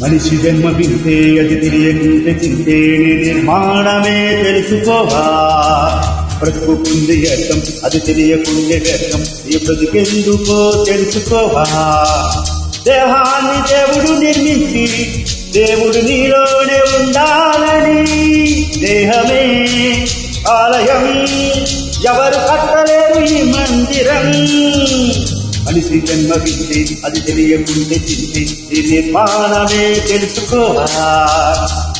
మనిషి జన్మ వింటే అది తెలియకుంటే చింతే నిర్మాణమే తెలుసుకోవా. బ్రతుకుంది అర్థం అది తెలియకుంటే వ్యర్థం ఈ బ్రతుకెందుకో తెలుసుకోవా. దేహాన్ని దేవుడు నిర్మించి దేవుడు నీలోనే ఉండాలని, దేహమే ఆలయం ఎవరు కట్టలేరు ఈ మందిరం. మనిషి జన్మ వింటే అది తెలియకుంటే చింతే ఈ నిర్మాణమే తెలుసుకోవా.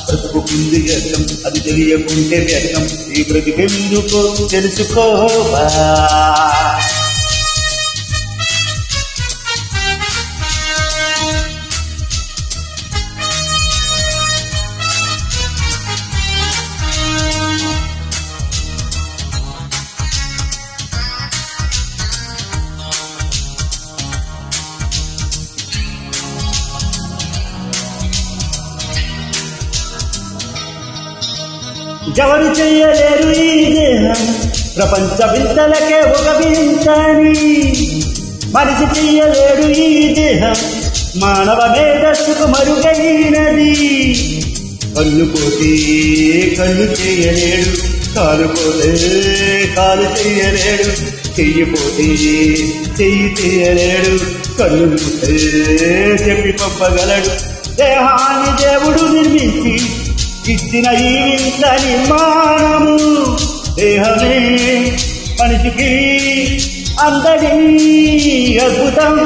బ్రతుకుంది అర్థం అది తెలియకుంటే వ్యర్థం ఈ బ్రతుకెందుకో తెలుసుకోవా. ఎవరు చెయ్యలేరు ఈ దేహం ప్రపంచ వింతలకే ఒక వింతని. మనిషి చెయ్యలేడు ఈ దేహం మానవ మేధస్సుకు మరుగైనది. కళ్ళు పోతే కళ్ళు చేయలేడు, కాలు పోతే కాలు చేయలేడు, చెయ్యి పోతే చెయ్యి చేయలేడు, కళ్ళు పోతే చెప్పి పంపగలడు. దేహాన్ని దేవుడు నిర్మించి ఇచ్చిన ఈ వింత నిర్మాణము, దేహమే మనిషికి అందరి అద్భుతం.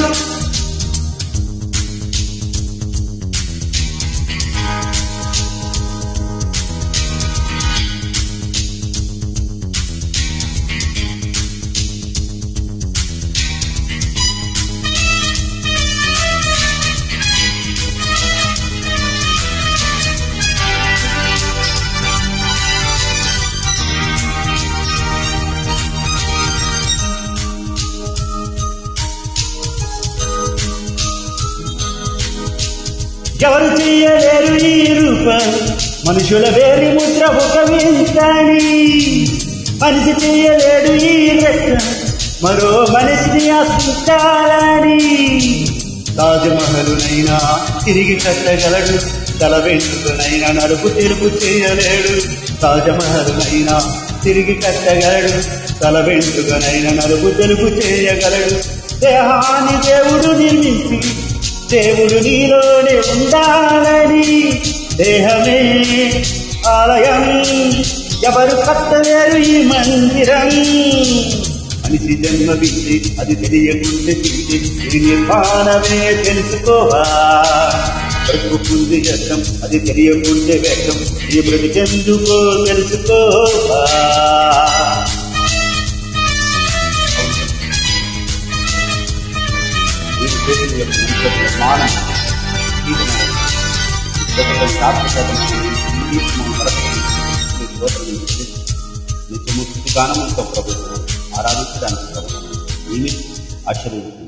ఎవరు చెయ్యలేరు ఈ రూపం మనుషుల వేరి ముద్ర ఒక వింతని. మనిషి చెయ్యలేడు ఈ రక్తం మరో మనిషిని ఆశించాలని. తాజ్మహలునైనా తిరిగి కట్టగలడు, తల వెంట్రుకనైనా నలుపు తెలుపు చేయలేడు. తాజ్మహలునైనా తిరిగి కట్టగలడు, తల వెంట్రుకనైనా నలుపు తెలుపు చేయగలడు. దేహాన్ని దేవుడు నిర్మించి దేవుడు నీలోనే ఉండాలని, దేహమే ఆలయం ఎవరు కట్టలేరు ఈ మందిరం. మనిషి జన్మ వింటే అది తెలియకుంటే చింతే ఇది నిర్మాణమే తెలుసుకోవా. బ్రతుకుంది అర్థం అది తెలియకుంటే వ్యర్థం ఈ బ్రతికెందుకో తెలుసుకోవా. నిర్మాణం నిత్యముక్తి గానముతో ప్రభుత్వం ఆరాధించడానికి ప్రభుత్వం ఆశ్చర్యం.